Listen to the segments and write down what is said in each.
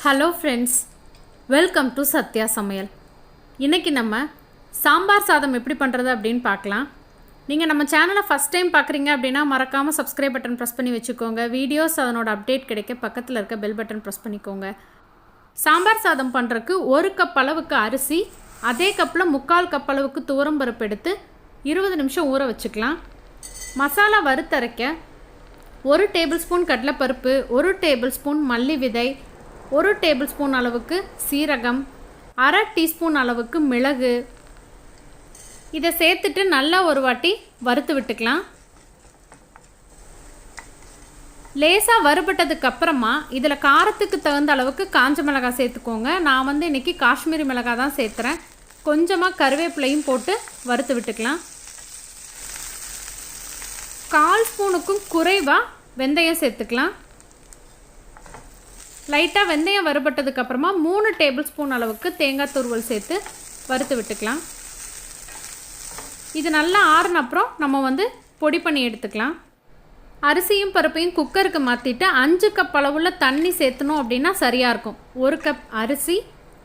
Hello friends, welcome to Sathya சமையல். இன்றைக்கி நம்ம சாம்பார் சாதம் எப்படி பண்ணுறது அப்படின்னு பார்க்கலாம். நீங்கள் நம்ம சேனலை ஃபஸ்ட் டைம் பார்க்குறீங்க அப்படின்னா மறக்காமல் சப்ஸ்கிரைப் பட்டன் ப்ரெஸ் பண்ணி வச்சுக்கோங்க. வீடியோஸ் அதனோட அப்டேட் கிடைக்க பக்கத்தில் இருக்க பெல் பட்டன் ப்ரெஸ் பண்ணிக்கோங்க. சாம்பார் சாதம் பண்ணுறதுக்கு 1 கப் அளவுக்கு அரிசி, அதே கப்பில் 3/4 கப் அளவுக்கு துவரம்பருப்பு எடுத்து 20 நிமிஷம் ஊற வச்சுக்கலாம். மசாலா வறுத்தரைக்க 1 டேபிள் ஸ்பூன் கடலைப்பருப்பு, 1 டேபிள் ஸ்பூன் மல்லி விதை, 1 டேபிள் ஸ்பூன் அளவுக்கு சீரகம், 1/2 டீஸ்பூன் அளவுக்கு மிளகு, இதை சேர்த்துட்டு நல்லா ஒரு வாட்டி வறுத்து விட்டுக்கலாம். லேசாக வறுபட்டதுக்கு அப்புறமா இதில் காரத்துக்கு தகுந்த அளவுக்கு காஞ்ச மிளகாய் சேர்த்துக்கோங்க. நான் இன்றைக்கி காஷ்மீரி மிளகாய் தான் சேர்த்துறேன். கொஞ்சமாக கருவேப்பிலையும் போட்டு வறுத்து விட்டுக்கலாம். 1/4 ஸ்பூனுக்கும் குறைவாக வெந்தயம் சேர்த்துக்கலாம். லைட்டாக வெந்தயம் வறுபட்டதுக்கப்புறமா 3 டேபிள் ஸ்பூன் அளவுக்கு தேங்காய் துருவல் சேர்த்து வறுத்து விட்டுக்கலாம். இது நல்லா ஆறுன அப்புறம் நம்ம பொடி பண்ணி எடுத்துக்கலாம். அரிசியும் பருப்பையும் குக்கருக்கு மாற்றிட்டு 5 கப் அளவுள்ள தண்ணி சேர்த்தணும் அப்படின்னா சரியாக இருக்கும். 1 கப் அரிசி,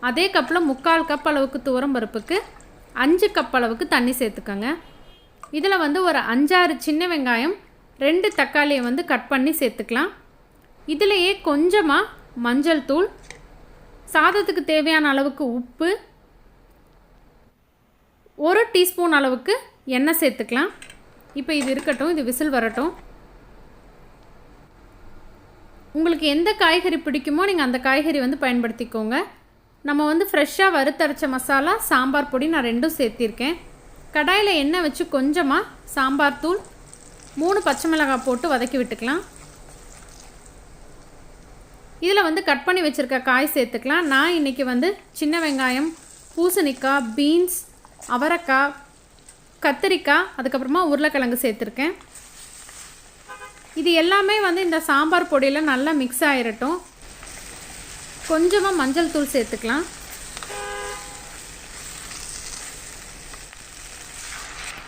அதே கப்பில் 3/4 கப் அளவுக்கு துவரம் பருப்புக்கு 5 கப் அளவுக்கு தண்ணி சேர்த்துக்கோங்க. இதில் ஒரு 5-6 சின்ன வெங்காயம், 2 தக்காளியை கட் பண்ணி சேர்த்துக்கலாம். இதிலேயே கொஞ்சமாக மஞ்சள் தூள், சாதத்துக்கு தேவையான அளவுக்கு உப்பு, 1 டீஸ்பூன் அளவுக்கு எண்ணெய் சேர்த்துக்கலாம். இப்போ இது இருக்கட்டும், இது விசில் வரட்டும். உங்களுக்கு எந்த காய்கறி பிடிக்குமோ நீங்கள் அந்த காய்கறி பயன்படுத்திக்கோங்க. நம்ம ஃப்ரெஷ்ஷாக வறுத்தரைச்ச மசாலா, சாம்பார் பொடி நான் 2ம் சேர்த்திருக்கேன். கடாயில் எண்ணெய் வச்சு கொஞ்சமாக சாம்பார் தூள், 3 பச்சை மிளகாய் போட்டு வதக்கி விட்டுக்கலாம். இதில் கட் பண்ணி வச்சுருக்க காய் சேர்த்துக்கலாம். நான் இன்றைக்கி சின்ன வெங்காயம், பூசணிக்காய், பீன்ஸ், அவரைக்காய், கத்திரிக்காய், அதுக்கப்புறமா உருளைக்கிழங்கு சேர்த்துருக்கேன். இது எல்லாமே இந்த சாம்பார் பொடியில் நல்லா மிக்ஸ் ஆகிரட்டும். கொஞ்சமாக மஞ்சள் தூள் சேர்த்துக்கலாம்.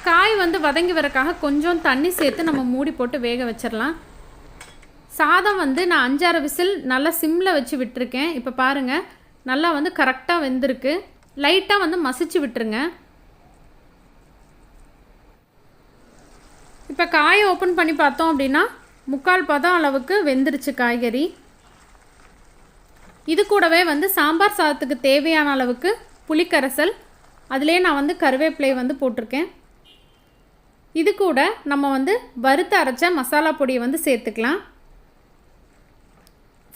காய் வதங்கி வரக்காக கொஞ்சம் தண்ணி சேர்த்து நம்ம மூடி போட்டு வேக வச்சிடலாம். சாதம் நான் 5-6 விசில் நல்லா சிம்மில் வச்சு விட்டுருக்கேன். இப்போ பாருங்கள், நல்லா கரெக்டாக வெந்திருக்கு. லைட்டாக மசிச்சு விட்டுருங்க. இப்போ காயை ஓப்பன் பண்ணி பார்த்தோம் அப்படின்னா 3/4 பதம் அளவுக்கு வெந்துருச்சு காய்கறி. இது கூடவே சாம்பார் சாதத்துக்கு தேவையான அளவுக்கு புளிக்கரைசல், அதிலே நான் கருவேப்பிலை போட்டிருக்கேன். இது கூட நம்ம வறுத்து அரைச்ச மசாலா பொடியை சேர்த்துக்கலாம்.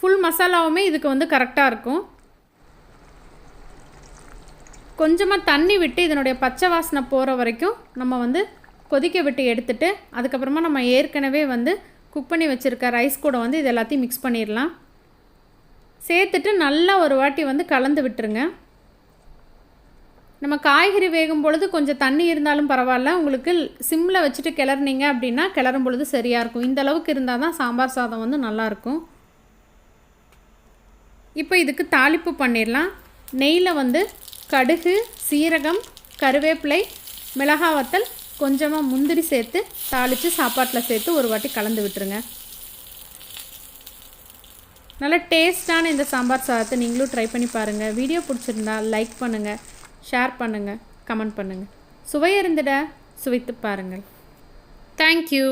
ஃபுல் மசாலாவுமே இதுக்கு கரெக்டாக இருக்கும். கொஞ்சமாக தண்ணி விட்டு இதனுடைய பச்சை வாசனை போகிற வரைக்கும் நம்ம கொதிக்க விட்டு எடுத்துட்டு, அதுக்கப்புறமா நம்ம ஏற்கனவே குக் பண்ணி வச்சுருக்க ரைஸ் கூட இது எல்லாத்தையும் மிக்ஸ் பண்ணிடலாம். சேர்த்துட்டு நல்லா ஒரு வாட்டி கலந்து விட்டுருங்க. நம்ம காய்கறி வேகும் பொழுது கொஞ்சம் தண்ணி இருந்தாலும் பரவாயில்ல, உங்களுக்கு சிம்மில் வச்சுட்டு கிளறினீங்க அப்படின்னா கிளறும் பொழுது சரியாக இருக்கும். இந்த அளவுக்கு இருந்தால் தான் சாம்பார் சாதம் நல்லாயிருக்கும். இப்போ இதுக்கு தாளிப்பு பண்ணிடலாம். நெய்யில் கடுகு, சீரகம், கருவேப்பிலை, மிளகாய் வத்தல், கொஞ்சமாக முந்திரி சேர்த்து தாளித்து சாப்பாட்டில் சேர்த்து ஒரு வாட்டி கலந்து விட்டுருங்க. நல்லா டேஸ்ட்டான இந்த சாம்பார் சாதத்தை நீங்களும் ட்ரை பண்ணி பாருங்கள். வீடியோ பிடிச்சிருந்தா லைக் பண்ணுங்கள், ஷேர் பண்ணுங்கள், கமெண்ட் பண்ணுங்கள். சுவை இருந்திட சுவைத்து பாருங்கள். தேங்க்யூ.